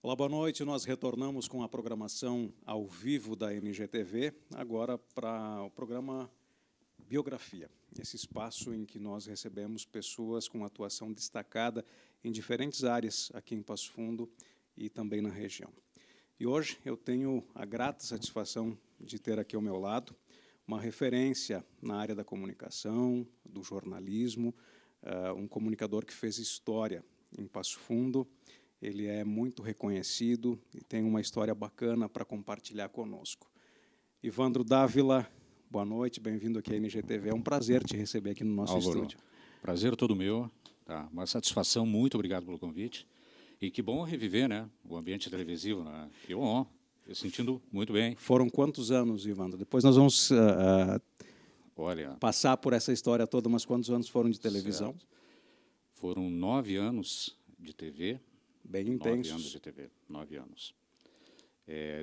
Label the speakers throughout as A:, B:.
A: Olá, boa noite. Nós retornamos com a programação ao vivo da NGTV, agora para o programa Biografia, esse espaço em que nós recebemos pessoas com atuação destacada em diferentes áreas aqui em Passo Fundo e também na região. E hoje eu tenho a grata satisfação de ter aqui ao meu lado uma referência na área da comunicação, do jornalismo, um comunicador que fez história em Passo Fundo. Ele é muito reconhecido e tem uma história bacana para compartilhar conosco. Ivandro Dávila, boa noite, bem-vindo aqui à NGTV. É um prazer te receber aqui no nosso estúdio.
B: Prazer todo meu, tá? Uma satisfação, muito obrigado pelo convite. E que bom reviver, né, o ambiente televisivo, né? Eu sentindo muito bem.
A: Foram quantos anos, Ivandro? Depois nós vamos passar por essa história toda, mas quantos anos foram de televisão?
B: Certo. Foram 9 anos de TV.
A: Bem intensos.
B: 9 anos de TV, 9 anos.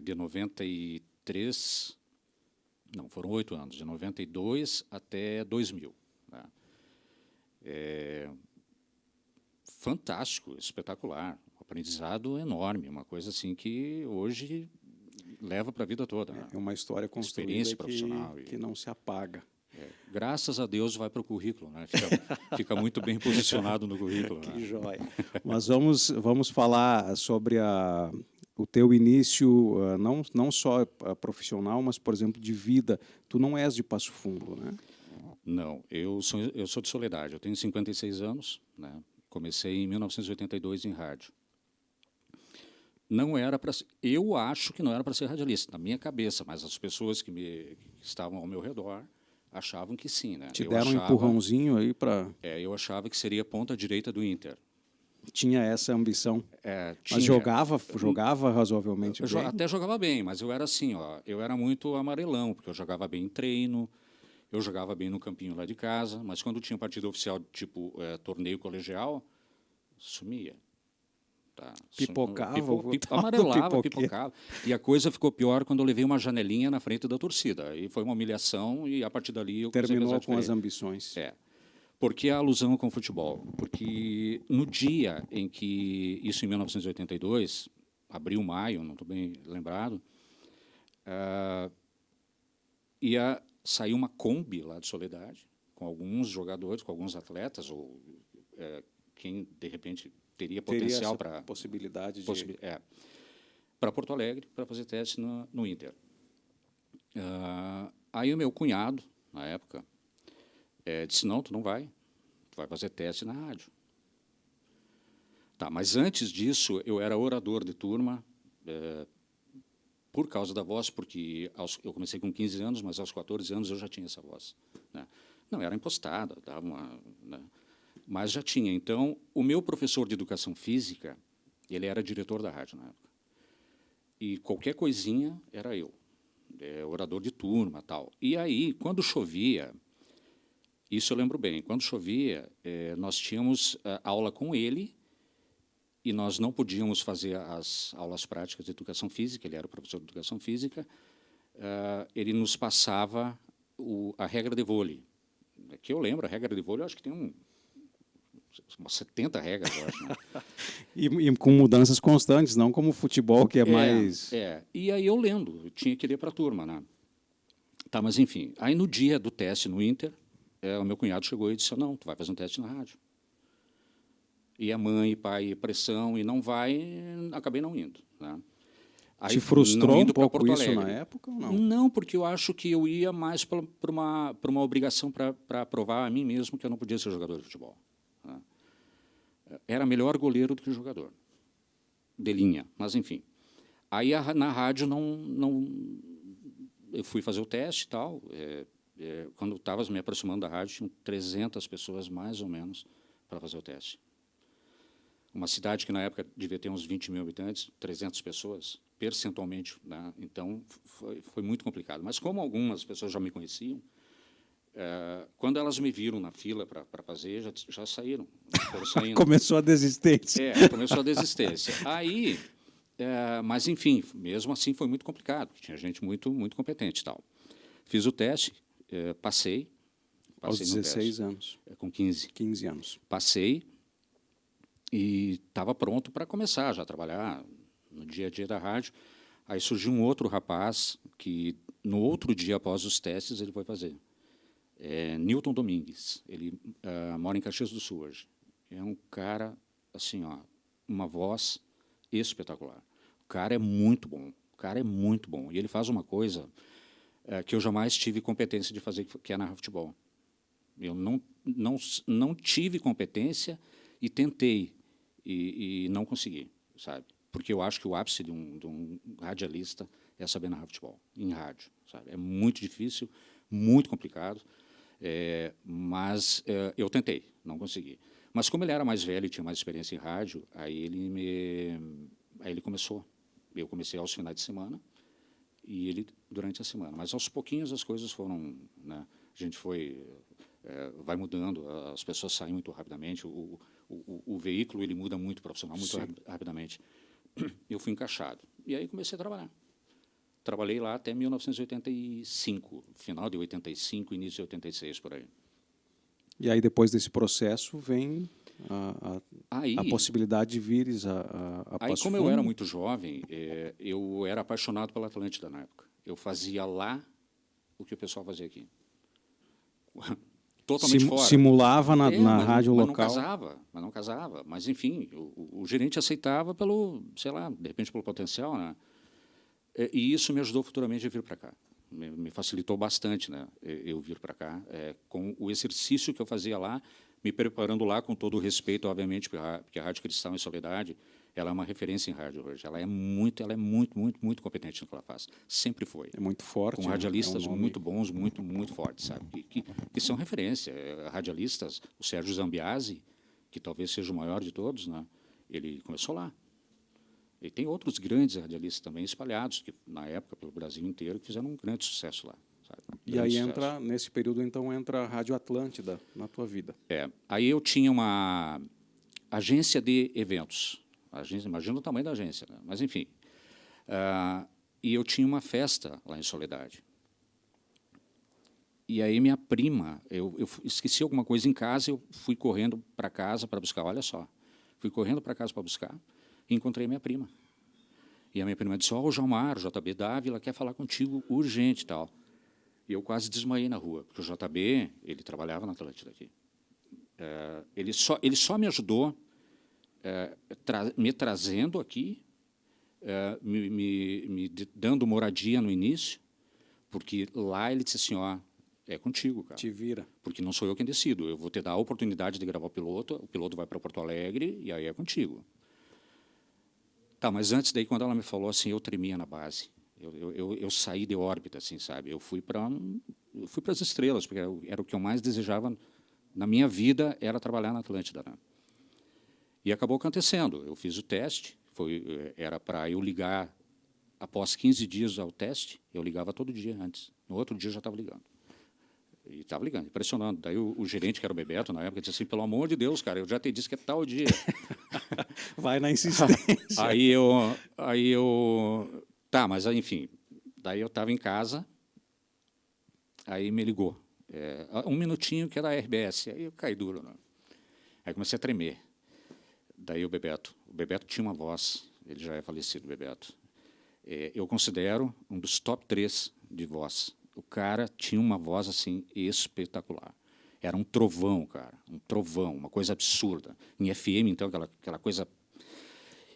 B: De 93, não, foram 8 anos, de 92 até 2000. Né? Fantástico, espetacular, um aprendizado enorme, uma coisa assim que hoje leva para a vida toda. Né?
A: É uma história construída
B: experiência profissional
A: que não se apaga.
B: Graças a Deus vai para o currículo, né? Fica muito bem posicionado no currículo.
A: Que
B: né?
A: joia. Mas vamos falar sobre o teu início, não só profissional, mas, por exemplo, de vida. Tu não és de Passo Fundo, né?
B: Não, eu sou de Soledade, eu tenho 56 anos, né? Comecei em 1982 em rádio. Não era para, eu acho que não era para ser radialista, na minha cabeça, mas as pessoas que estavam ao meu redor achavam que sim, né?
A: Te deram um empurrãozinho aí para...
B: eu achava que seria ponta direita do Inter.
A: Tinha essa ambição,
B: tinha.
A: Mas jogava razoavelmente bem?
B: Até jogava bem, mas eu era assim, eu era muito amarelão, porque eu jogava bem em treino, eu jogava bem no campinho lá de casa, mas quando tinha partida oficial, tipo torneio colegial, sumia. Tá?
A: Pipocava,
B: amarelava, pipocava. E a coisa ficou pior quando eu levei uma janelinha na frente da torcida. E foi uma humilhação e, a partir dali, eu
A: terminou com as ambições.
B: Por que a alusão com o futebol? Porque no dia em que, isso em 1982, abril, maio, não estou bem lembrado, ia sair uma Kombi lá de Soledade, com alguns jogadores, com alguns atletas, ou quem, de repente, teria potencial para...
A: possibilidade de...
B: para Porto Alegre, para fazer teste no Inter. Aí o meu cunhado, na época, disse, não, tu não vai, tu vai fazer teste na rádio. Tá, mas antes disso, eu era orador de turma, por causa da voz, porque eu comecei com 15 anos, mas aos 14 anos eu já tinha essa voz. Né? Não, era impostada, dava uma... Né? Mas já tinha. Então, o meu professor de educação física, ele era diretor da rádio na época. E qualquer coisinha era eu, orador de turma, tal. E aí, quando chovia, isso eu lembro bem, quando chovia, nós tínhamos aula com ele e nós não podíamos fazer as aulas práticas de educação física, ele era o professor de educação física, ele nos passava a regra de vôlei. Que eu lembro, a regra de vôlei, eu acho que tem umas 70 regras, eu acho. Né?
A: e com mudanças constantes, não como o futebol, que é mais...
B: E aí eu lendo, eu tinha que ler para a turma. Né? Tá, mas, enfim, aí no dia do teste no Inter, o meu cunhado chegou e disse, não, tu vai fazer um teste na rádio. E a mãe, pai, pressão, e não vai, acabei não indo. Né? Aí,
A: te frustrou um pouco
B: Porto
A: isso
B: Alegre.
A: na época ou não?
B: Não, porque eu acho que eu ia mais por uma obrigação para provar a mim mesmo que eu não podia ser jogador de futebol. Né? Era melhor goleiro do que jogador, de linha, mas enfim. Aí na rádio eu fui fazer o teste e tal. Quando estava me aproximando da rádio, tinham 300 pessoas mais ou menos para fazer o teste. Uma cidade que na época devia ter uns 20 mil habitantes, 300 pessoas, percentualmente. Né? Então foi muito complicado. Mas como algumas pessoas já me conheciam, quando elas me viram na fila para fazer, já saíram. Foram saindo.
A: Começou a desistência.
B: Começou a desistência. Aí, mas, enfim, mesmo assim foi muito complicado. Tinha gente muito, muito competente e tal. Fiz o teste, passei.
A: Aos 16 anos.
B: Com 15.
A: 15 anos.
B: Passei e estava pronto para começar já a trabalhar no dia a dia da rádio. Aí surgiu um outro rapaz que, no outro dia, após os testes, ele foi fazer. Newton Domingues. Ele mora em Caxias do Sul hoje. É um cara, assim, ó, uma voz espetacular. O cara é muito bom. O cara é muito bom. E ele faz uma coisa que eu jamais tive competência de fazer, que é narrar futebol. Eu não tive competência e tentei, e não consegui, sabe? Porque eu acho que o ápice de um radialista é saber narrar futebol, em rádio, sabe? É muito difícil, muito complicado, mas eu tentei, não consegui. Mas como ele era mais velho e tinha mais experiência em rádio, aí ele começou. Eu comecei aos finais de semana e ele durante a semana. Mas aos pouquinhos as coisas foram, né? A gente vai mudando, as pessoas saem muito rapidamente, o veículo ele muda muito profissional, muito rapidamente. Eu fui encaixado. E aí comecei a trabalhar. Trabalhei lá até 1985, final de 85, início de 86, por aí.
A: E aí, depois desse processo, vem a possibilidade de vires a
B: Aí,
A: Passo
B: como
A: Fundo.
B: eu era muito jovem, eu era apaixonado pela Atlântida na época. Eu fazia lá o que o pessoal fazia aqui. Totalmente fora.
A: Simulava na rádio
B: mas
A: local.
B: Mas não casava. Mas, enfim, o gerente aceitava pelo, sei lá, de repente pelo potencial, né? E isso me ajudou futuramente a vir para cá. Me facilitou bastante, né? Eu vir para cá, com o exercício que eu fazia lá, me preparando lá com todo o respeito, obviamente, porque a Rádio Cristal em Soledade, ela é uma referência em rádio hoje. Ela é muito, muito competente no que ela faz. Sempre foi.
A: É muito forte.
B: Com radialistas
A: nome...
B: muito bons, muito fortes, sabe? Que são referência. Radialistas, o Sérgio Zambiasi, que talvez seja o maior de todos, né? Ele começou lá. E tem outros grandes radialistas também espalhados, que na época, pelo Brasil inteiro, que fizeram um grande sucesso lá. Sabe?
A: E aí nesse período, então, entra a Rádio Atlântida na tua vida.
B: Aí eu tinha uma agência de eventos. Imagina o tamanho da agência, né? Mas, enfim. E eu tinha uma festa lá em Soledade. E aí minha prima, eu esqueci alguma coisa em casa, eu fui correndo para casa para buscar, olha só. Fui correndo para casa para buscar e encontrei minha prima. E a minha prima disse, o Jalmar, o JB Dávila quer falar contigo urgente e tal. E eu quase desmaiei na rua, porque o JB, ele trabalhava na Atlântida aqui. Ele só me ajudou me trazendo aqui, me dando moradia no início, porque lá ele disse assim, é contigo, cara.
A: Te vira.
B: Porque não sou eu quem decido, eu vou te dar a oportunidade de gravar o piloto vai para Porto Alegre e aí é contigo. Tá, mas antes daí, quando ela me falou assim, eu tremia na base. Eu saí de órbita, assim, sabe? Eu fui para as estrelas, porque era o que eu mais desejava na minha vida, era trabalhar na Atlântida, né? E acabou acontecendo. Eu fiz o teste, era para eu ligar após 15 dias ao teste, eu ligava todo dia antes. No outro dia eu já estava ligando. E estava ligando, impressionando. Daí o gerente, que era o Bebeto, na época, disse assim, pelo amor de Deus, cara, eu já te disse que é tal dia.
A: Vai na insistência.
B: Aí eu... Tá, mas enfim, daí eu estava em casa, aí me ligou. Um minutinho que era a RBS, aí eu caí duro, né? Aí comecei a tremer. Daí o Bebeto tinha uma voz, ele já é falecido, o Bebeto. Eu considero um dos top 3 de voz. O cara tinha uma voz assim espetacular. Era um trovão, cara, um trovão, uma coisa absurda. Em FM, então, aquela coisa...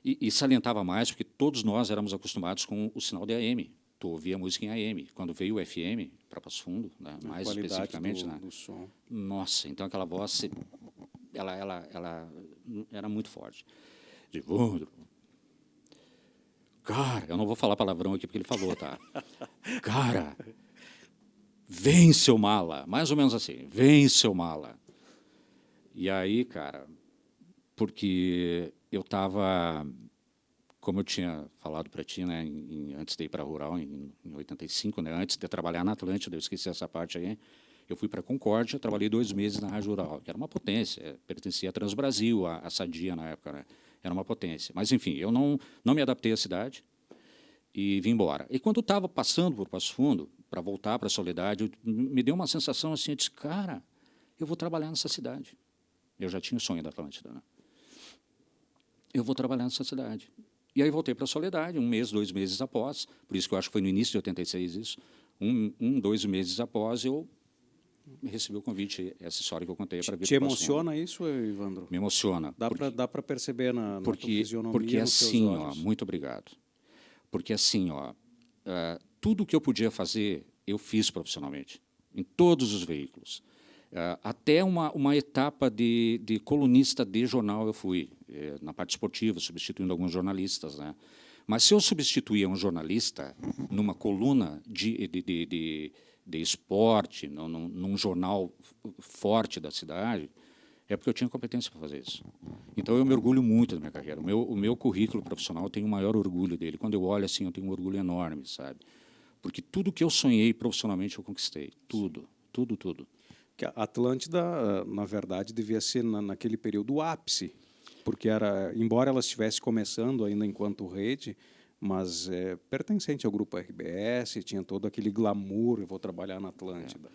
B: E salientava mais, porque todos nós éramos acostumados com o sinal de AM. Tu ouvia música em AM. Quando veio o FM, para Passo Fundo, né, mais especificamente...
A: do som.
B: Nossa, então aquela voz, ela era muito forte. Digo, cara, eu não vou falar palavrão aqui porque ele falou, tá? Cara, vem, seu mala. Mais ou menos assim, vem, seu mala. E aí, cara, porque eu estava, como eu tinha falado para ti, né, antes de ir para a Rural, em 85, né, antes de trabalhar na Atlântida, eu esqueci essa parte aí, eu fui para a Concórdia, trabalhei 2 meses na Rádio Rural, que era uma potência, pertencia à Transbrasil, à Sadia na época, né, era uma potência. Mas, enfim, eu não me adaptei à cidade e vim embora. E quando eu estava passando por Passo Fundo, para voltar para a Soledade, me deu uma sensação assim, eu disse, cara, eu vou trabalhar nessa cidade. Eu já tinha o sonho da Atlântida, né? Eu vou trabalhar nessa cidade. E aí voltei para a Soledade, 1 mês, 2 meses após, por isso que eu acho que foi no início de 86 isso, 2 meses após eu recebi o convite, essa história que eu contei, para vir
A: Te
B: para o Passo Fundo.
A: emociona isso, Evandro?
B: Me emociona.
A: Dá para perceber na tua
B: Porque
A: fisionomia, nos teus
B: assim,
A: olhos.
B: muito obrigado. Porque assim, tudo que eu podia fazer, eu fiz profissionalmente, em todos os veículos. Até uma etapa de colunista de jornal eu fui, na parte esportiva, substituindo alguns jornalistas, né? Mas se eu substituía um jornalista numa coluna de esporte, num jornal forte da cidade, é porque eu tinha competência para fazer isso. Então, eu me orgulho muito da minha carreira. O meu currículo profissional, eu tenho o maior orgulho dele. Quando eu olho assim, eu tenho um orgulho enorme, sabe? Porque tudo que eu sonhei profissionalmente, eu conquistei. Tudo, tudo, tudo.
A: Que a Atlântida, na verdade, devia ser naquele período o ápice, porque embora ela estivesse começando ainda enquanto rede, mas pertencente ao grupo RBS, tinha todo aquele glamour, eu vou trabalhar na Atlântida.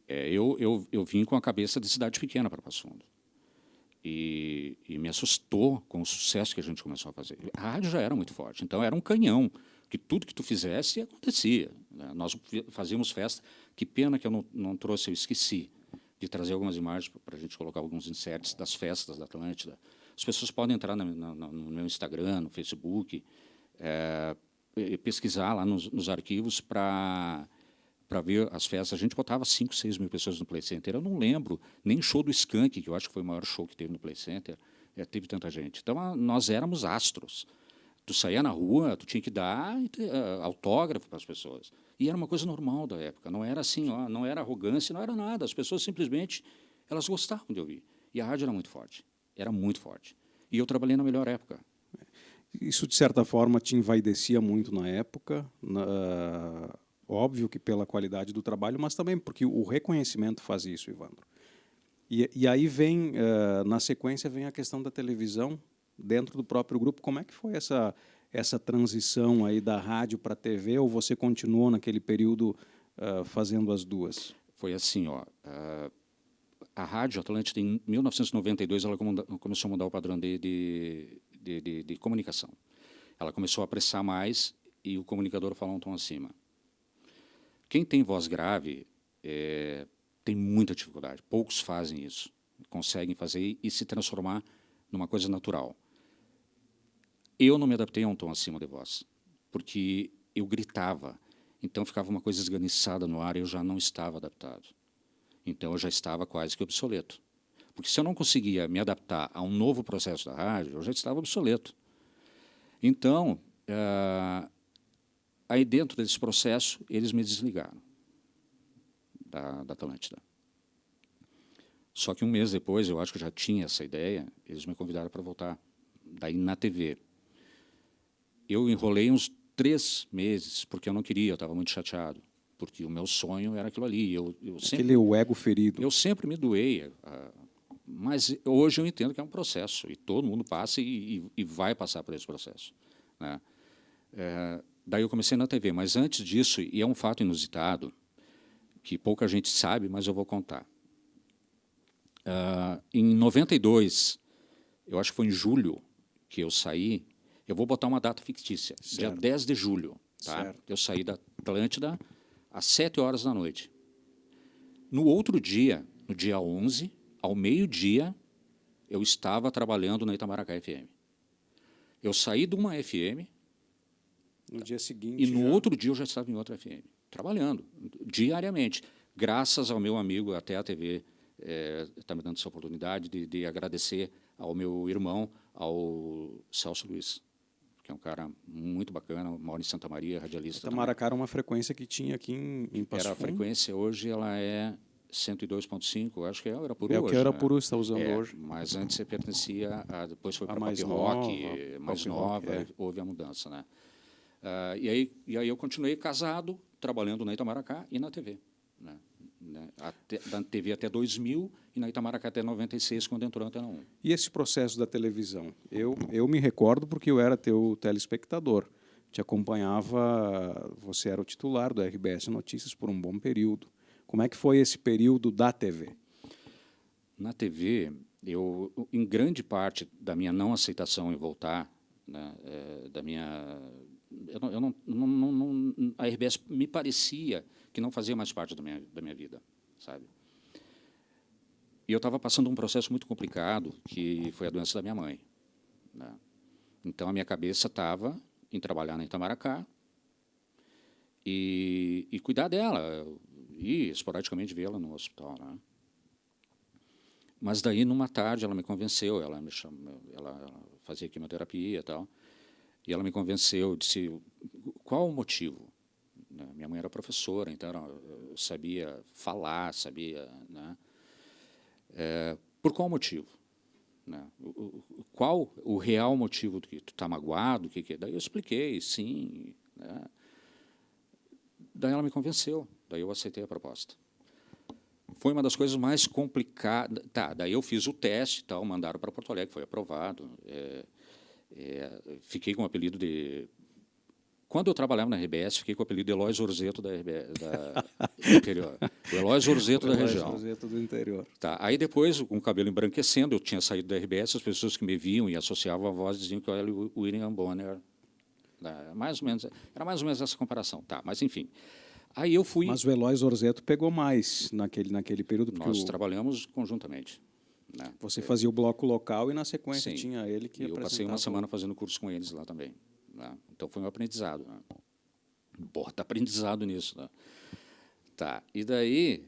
B: Eu vim com a cabeça de cidade pequena para Passo Fundo. E me assustou com o sucesso que a gente começou a fazer. A rádio já era muito forte, então era um canhão, que tudo que tu fizesse acontecia, né? Nós fazíamos festa, que pena que eu não trouxe, eu esqueci de trazer algumas imagens para a gente colocar alguns inserts das festas da Atlântida. As pessoas podem entrar no meu Instagram, no Facebook, pesquisar lá nos arquivos para ver as festas. A gente botava 5, 6 mil pessoas no Play Center. Eu não lembro nem show do Skank, que eu acho que foi o maior show que teve no Play Center, teve tanta gente. Então, nós éramos astros. Tu saía na rua, tu tinha que dar autógrafo para as pessoas. E era uma coisa normal da época. Não era assim, não era arrogância, não era nada. As pessoas simplesmente elas gostavam de ouvir. E a rádio era muito forte. Era muito forte. E eu trabalhei na melhor época.
A: Isso, de certa forma, te envaidecia muito na época. Óbvio que pela qualidade do trabalho, mas também porque o reconhecimento faz isso, Evandro. E aí vem, na sequência, vem a questão da televisão dentro do próprio grupo. Como é que foi essa transição aí da rádio para a TV, ou você continuou naquele período fazendo as duas?
B: Foi assim, a Rádio Atlântida, em 1992, ela começou a mudar o padrão de comunicação. Ela começou a apressar mais e o comunicador falou um tom acima. Quem tem voz grave tem muita dificuldade. Poucos fazem isso, conseguem fazer e se transformar numa coisa natural. Eu não me adaptei a um tom acima de voz, porque eu gritava, então ficava uma coisa esganiçada no ar e eu já não estava adaptado. Então eu já estava quase que obsoleto. Porque se eu não conseguia me adaptar a um novo processo da rádio, eu já estava obsoleto. Então, aí dentro desse processo, eles me desligaram da Atlântida. Só que 1 mês depois, eu acho que eu já tinha essa ideia, eles me convidaram para voltar, daí na TV. Eu enrolei uns 3 meses, porque eu não queria, eu estava muito chateado, porque o meu sonho era aquilo ali.
A: Aquele o ego ferido.
B: Eu sempre me doei, mas hoje eu entendo que é um processo, e todo mundo passa e vai passar por esse processo, né? Daí eu comecei na TV, mas antes disso, e é um fato inusitado, que pouca gente sabe, mas eu vou contar. Em 92, eu acho que foi em julho que eu saí. Eu vou botar uma data fictícia, certo. Dia 10 de julho. Tá? Eu saí da Atlântida às 7h da noite. No outro dia, no dia 11, ao meio-dia, eu estava trabalhando na Itamaracá FM. Eu saí de uma FM...
A: No dia seguinte...
B: E no outro dia eu já estava em outra FM, trabalhando, diariamente. Graças ao meu amigo, até a TV está me dando essa oportunidade de agradecer ao meu irmão, ao Celso Luiz, que é um cara muito bacana, mora em Santa Maria, radialista.
A: Itamaracá era uma frequência que tinha aqui em Passo Fundo?
B: Era a frequência, hoje ela é 102.5, acho que é a Arapuru hoje.
A: É o que a Arapuru está usando hoje.
B: Mas antes você pertencia, depois foi para
A: mais
B: Pop Rock, mais nova, houve a mudança, né? E aí eu continuei casado, trabalhando na Itamaracá e na TV. Né? Da TV até 2000 e na Itamaracá até 96, quando entrou a Antena 1.
A: E esse processo da televisão? Eu me recordo porque eu era teu telespectador. Te acompanhava, você era o titular do RBS Notícias por um bom período. Como é que foi esse período da TV?
B: Na TV, em grande parte da minha não aceitação em voltar, né, da minha... a RBS me parecia que não fazia mais parte da minha vida, sabe? E eu estava passando um processo muito complicado, que foi a doença da minha mãe, né? Então, a minha cabeça estava em trabalhar na Itamaracá e cuidar dela, e esporadicamente vê-la no hospital, né? Mas daí, numa tarde, ela me convenceu, ela me chamou, ela fazia quimioterapia e tal, e ela me convenceu, disse, qual o motivo? Minha mãe era professora, então eu sabia falar, sabia, né? Por qual motivo? Né? Qual o real motivo do que tu está magoado? Que é? Daí eu expliquei, sim. Né? Daí ela me convenceu, daí eu aceitei a proposta. Foi uma das coisas mais complicadas. Tá, daí eu fiz o teste, tal, mandaram para Porto Alegre, foi aprovado. Fiquei com o apelido de... Quando eu trabalhava na RBS, fiquei com o apelido de Eloy Zorzeto do interior. O Eloy Zorzeto da região.
A: Eloy Zorzeto do interior.
B: Tá. Aí depois, com o cabelo embranquecendo, eu tinha saído da RBS, as pessoas que me viam e associavam a voz diziam que eu era o William Bonner. Era mais ou menos essa comparação. Tá, mas enfim. Aí eu fui...
A: Mas o Eloy Zorzeto pegou mais naquele período. Porque
B: nós trabalhamos conjuntamente. Né?
A: Você fazia o bloco local e, na sequência,
B: sim,
A: tinha ele que apresentava.
B: Eu passei uma semana fazendo curso com eles lá também. Né? Então, foi um aprendizado. Né? Bota aprendizado nisso. Né? Tá. E daí,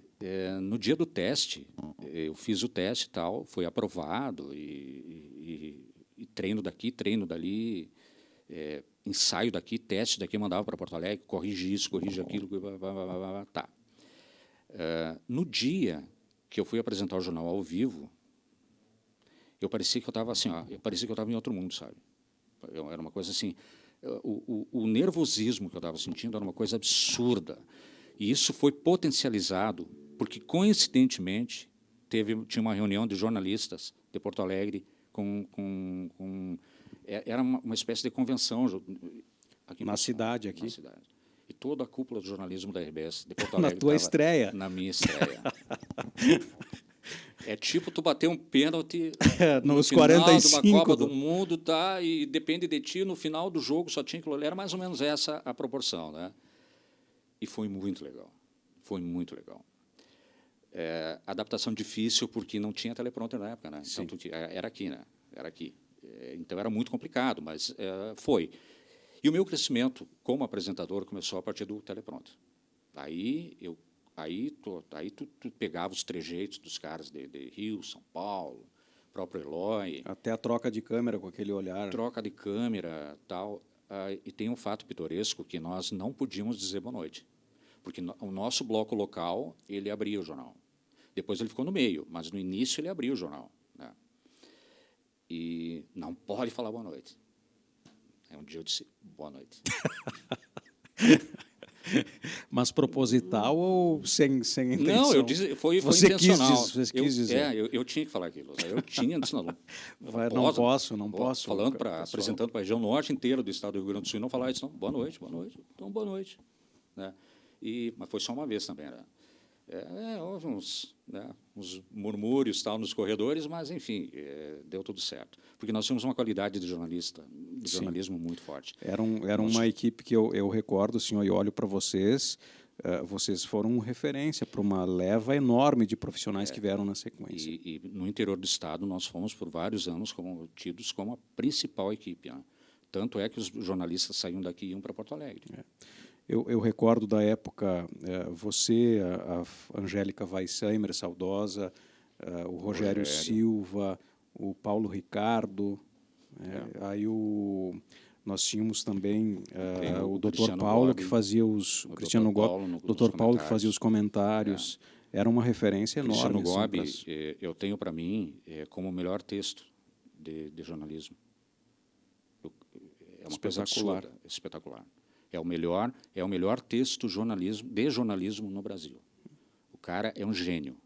B: no dia do teste, eu fiz o teste e tal, foi aprovado, e treino daqui, treino dali, ensaio daqui, teste daqui, mandava para Porto Alegre, corrige isso, corrige aquilo, tá. No dia que eu fui apresentar o jornal ao vivo, eu parecia que eu estava assim, ó, parecia que eu estava em outro mundo, sabe? Era uma coisa assim, o nervosismo que eu estava sentindo era uma coisa absurda. E isso foi potencializado porque, coincidentemente, tinha uma reunião de jornalistas de Porto Alegre era uma espécie de convenção aqui
A: na cidade aqui.
B: Na cidade. E toda a cúpula do jornalismo da RBS de Porto Alegre.
A: Na tua estreia?
B: Na minha estreia. É tipo tu bater um pênalti
A: nos
B: no final
A: 45
B: de uma Copa do Mundo, tá? E depende de ti, no final do jogo só tinha aquilo ali. Era mais ou menos essa a proporção, né? E foi muito legal. Foi muito legal. Adaptação difícil porque não tinha teleprompter na época, né? Então, era aqui, né? Era aqui. Então era muito complicado, mas foi. E o meu crescimento como apresentador começou a partir do teleprompter. Aí tu pegava os trejeitos dos caras de Rio, São Paulo, próprio Eloy.
A: Até a troca de câmera com aquele olhar.
B: Troca de câmera, tal. E tem um fato pitoresco que nós não podíamos dizer boa noite, porque o nosso bloco local, ele abria o jornal. Depois ele ficou no meio, mas no início ele abria o jornal. Né? E não pode falar boa noite. Um dia eu disse boa noite.
A: Mas proposital ou sem intenção?
B: Não, eu disse, foi intencional. Você quis dizer. Eu tinha que falar aquilo. Eu tinha, disse, não
A: posso.
B: Apresentando para a região norte inteira do estado do Rio Grande do Sul, e não falar isso, não. Boa noite. Então, boa noite. Né? Mas foi só uma vez também. Né? Houve uns murmúrios tal, nos corredores, mas, enfim, deu tudo certo. Porque nós tínhamos uma qualidade de jornalismo muito forte.
A: Era uma equipe que eu recordo, senhor, e olho para vocês, vocês foram referência para uma leva enorme de profissionais que vieram na sequência.
B: E no interior do estado, nós fomos, por vários anos, tidos como a principal equipe. Né? Tanto é que os jornalistas saíam daqui e iam para Porto Alegre.
A: Eu recordo da época, você, a Angélica Weissheimer, saudosa, o Rogério Silva, o Paulo Ricardo, aí nós tínhamos também o Dr. Paulo, que fazia o Cristiano Gobi, Dr. Paulo que fazia os comentários. Era uma referência enorme.
B: Cristiano Gobi, eu tenho para mim como o melhor texto de jornalismo. É uma coisa absurda, espetacular. É o melhor texto de jornalismo no Brasil. O cara é um gênio.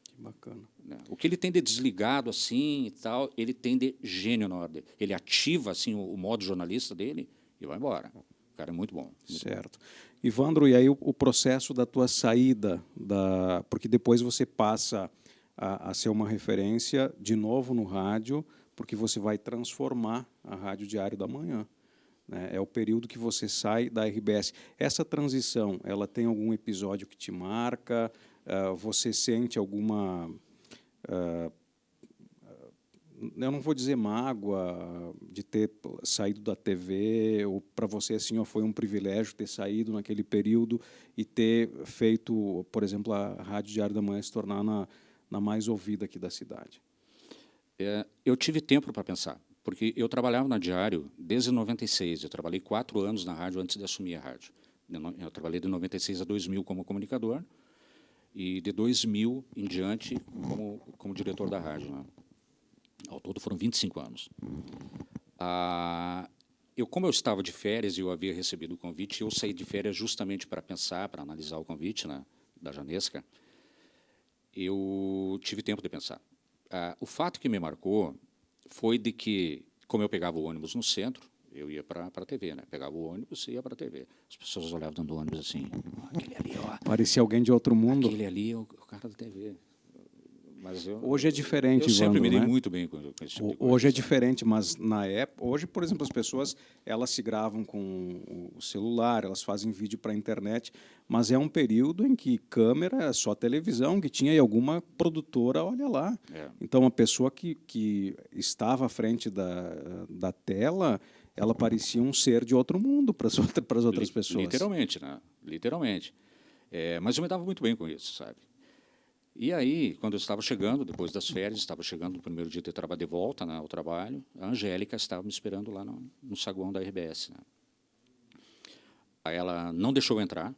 A: Que bacana.
B: Né? O que ele tem de desligado assim e tal, ele tem de gênio na hora dele. Ele ativa assim o modo jornalista dele e vai embora. O cara é muito bom.
A: Certo. Ivandro, e aí o processo da tua saída, porque depois você passa a ser uma referência de novo no rádio, porque você vai transformar a Rádio Diário da Manhã, né? É o período que você sai da RBS. Essa transição, ela tem algum episódio que te marca? Você sente alguma... eu não vou dizer mágoa de ter saído da TV, ou para você assim, ó, foi um privilégio ter saído naquele período e ter feito, por exemplo, a Rádio Diário da Manhã se tornar na mais ouvida aqui da cidade?
B: Eu tive tempo para pensar, porque eu trabalhava na Diário desde 96. Eu trabalhei 4 anos na rádio antes de assumir a rádio. Eu trabalhei de 96 a 2000 como comunicador e de 2000 em diante como diretor da rádio, né? Ao todo foram 25 anos. Como eu estava de férias e eu havia recebido o convite, eu saí de férias justamente para pensar, para analisar o convite, né, da Janesca. Eu tive tempo de pensar. O fato que me marcou foi de que, como eu pegava o ônibus no centro, eu ia para a TV, né? Pegava o ônibus e ia para a TV. As pessoas olhavam dentro do ônibus assim, aquele ali, ó.
A: Parecia alguém de outro mundo.
B: Aquele ali é o cara da TV. Mas
A: hoje é diferente,
B: eu sempre
A: Ivandro,
B: me dei
A: né?
B: muito bem com esse tipo de coisa.
A: Hoje é diferente, mas na época, hoje, por exemplo, as pessoas elas se gravam com o celular, elas fazem vídeo para a internet, mas é um período em que câmera é só televisão que tinha e alguma produtora, olha lá. Então, a pessoa que estava à frente da tela, ela parecia um ser de outro mundo para as outras pessoas.
B: Literalmente, né? Literalmente. Mas eu me dava muito bem com isso, sabe? E aí, quando eu estava chegando, depois das férias, estava chegando no primeiro dia de trabalho de volta, né, ao trabalho, a Angélica estava me esperando lá no saguão da RBS. Né? Aí ela não deixou eu entrar.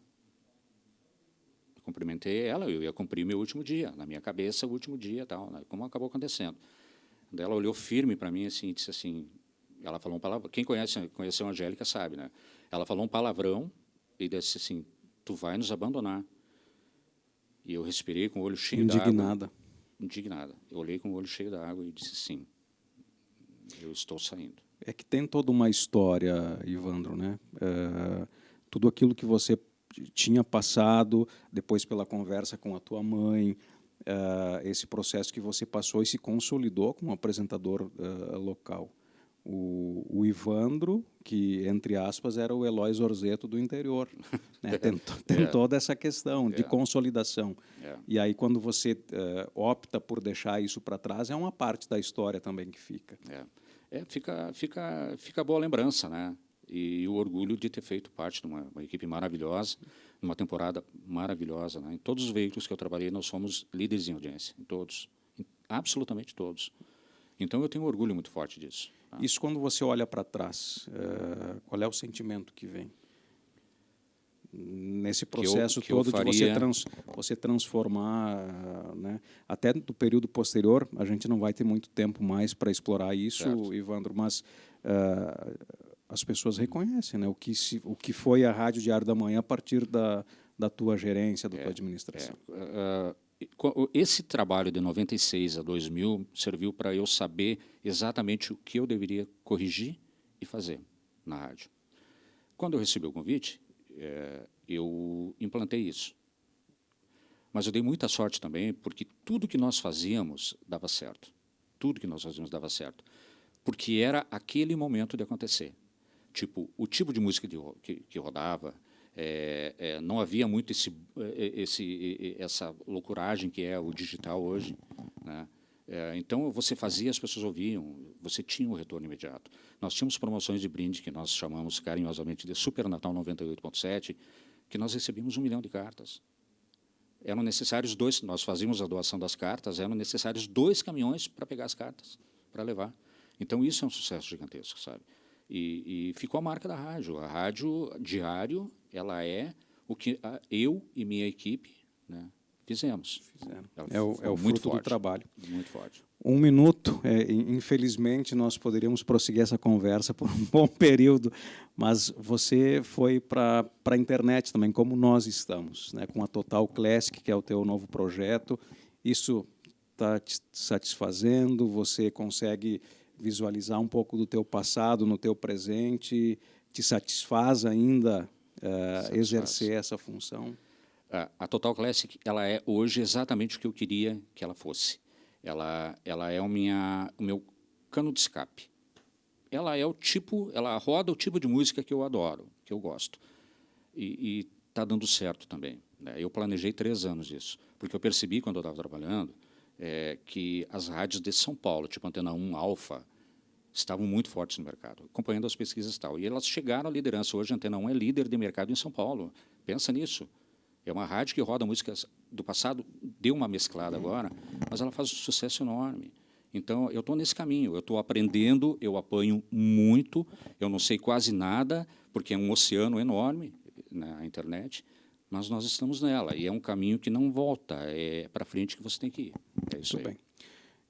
B: Eu cumprimentei ela, eu ia cumprir meu último dia, na minha cabeça, o último dia, tal, né, como acabou acontecendo. Daí ela olhou firme para mim assim, e disse assim, ela falou um palavrão, quem conheceu a Angélica sabe, né? Ela falou um palavrão e disse assim, tu vai nos abandonar. E eu respirei com o olho cheio d'água. Indignada. Eu olhei com o olho cheio d'água e disse sim, eu estou saindo.
A: É que tem toda uma história, Ivandro, né? Tudo aquilo que você tinha passado, depois pela conversa com a tua mãe, esse processo que você passou e se consolidou como apresentador local. O Ivandro, que, entre aspas, era o Eloy Zorzeto do interior. Né? Tem toda essa questão de consolidação. E aí, quando você opta por deixar isso para trás, é uma parte da história também que fica.
B: Fica boa lembrança, né? E o orgulho de ter feito parte de uma equipe maravilhosa, numa temporada maravilhosa. Né? Em todos os veículos que eu trabalhei, nós fomos líderes em audiência, em todos, absolutamente todos. Então, eu tenho um orgulho muito forte disso.
A: Isso, quando você olha para trás, qual é o sentimento que vem? Nesse processo todo de você transformar, né? Até no período posterior, a gente não vai ter muito tempo mais para explorar isso, certo, Ivandro, mas as pessoas reconhecem, né? O que foi a Rádio Diário da Manhã a partir da tua gerência, da tua administração.
B: Esse trabalho de 96 a 2000 serviu para eu saber exatamente o que eu deveria corrigir e fazer na rádio. Quando eu recebi o convite, eu implantei isso. Mas eu dei muita sorte também, porque tudo que nós fazíamos dava certo. Tudo que nós fazíamos dava certo. Porque era aquele momento de acontecer. Tipo, o tipo de música que rodava, não havia muito essa loucuragem que é o digital hoje, né? Então, você fazia, as pessoas ouviam, você tinha um retorno imediato. Nós tínhamos promoções de brinde que nós chamamos carinhosamente de Super Natal 98.7, que nós recebíamos 1 milhão de cartas. Eram necessários nós fazíamos a doação das cartas, eram necessários 2 caminhões para pegar as cartas, para levar. Então, isso é um sucesso gigantesco, sabe? E ficou a marca da rádio. A Rádio Diário, ela é o que eu e minha equipe, né, fizemos.
A: É o fruto do trabalho.
B: Muito forte.
A: 1 minuto. Infelizmente, nós poderíamos prosseguir essa conversa por um bom período, mas você foi para a internet também, como nós estamos, né, com a Total Classic, que é o teu novo projeto. Isso está te satisfazendo? Você consegue visualizar um pouco do teu passado no teu presente? Te satisfaz ainda exercer essa função?
B: A Total Classic, ela é hoje exatamente o que eu queria que ela fosse. Ela é o meu cano de escape. ela é o tipo, ela roda o tipo de música que eu adoro, que eu gosto. E está dando certo também, né? Eu planejei 3 anos disso, porque eu percebi, quando eu estava trabalhando, que as rádios de São Paulo, tipo Antena 1, Alfa, estavam muito fortes no mercado, acompanhando as pesquisas e tal. E elas chegaram à liderança. Hoje, a Antena 1 é líder de mercado em São Paulo. Pensa nisso. É uma rádio que roda músicas do passado, deu uma mesclada agora, mas ela faz um sucesso enorme. Então, eu estou nesse caminho, eu estou aprendendo, eu apanho muito, eu não sei quase nada, porque é um oceano enorme na internet, mas nós estamos nela, e é um caminho que não volta, é para frente que você tem que ir. É isso aí.
A: Muito bem.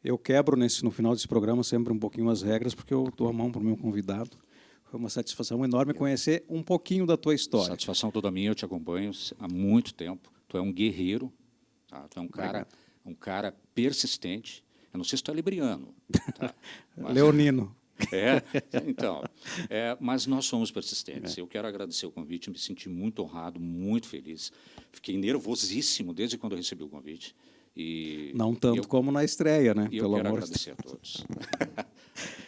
A: Eu quebro no final desse programa sempre um pouquinho as regras, porque eu dou a mão para o meu convidado. Foi uma satisfação enorme conhecer um pouquinho da tua história.
B: Satisfação toda minha, eu te acompanho há muito tempo. Tu é um guerreiro, tá? Tu é um cara persistente. Eu não sei se tu é libriano. Tá?
A: Mas... Leonino.
B: Então, mas nós somos persistentes. Eu quero agradecer o convite, me senti muito honrado, muito feliz. Fiquei nervosíssimo desde quando eu recebi o convite. E
A: não tanto como na estreia, né?
B: E eu quero agradecer a todos.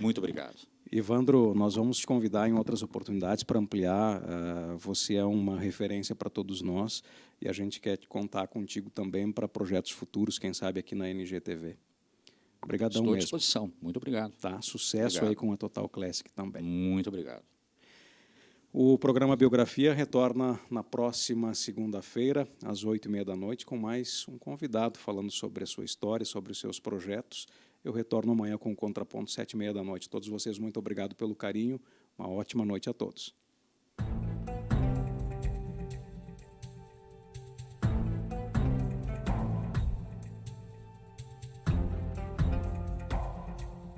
B: Muito obrigado.
A: Ivandro, nós vamos te convidar em outras oportunidades para ampliar. Você é uma referência para todos nós e a gente quer contar contigo também para projetos futuros, quem sabe aqui na NGTV. Obrigadão mesmo.
B: Estou à disposição. Muito obrigado.
A: Tá, sucesso aí com a Total Classic também.
B: Muito obrigado.
A: O programa Biografia retorna na próxima segunda-feira, às 20h30, com mais um convidado falando sobre a sua história, sobre os seus projetos. Eu retorno amanhã com o Contraponto, 19h30. Todos vocês, muito obrigado pelo carinho. Uma ótima noite a todos.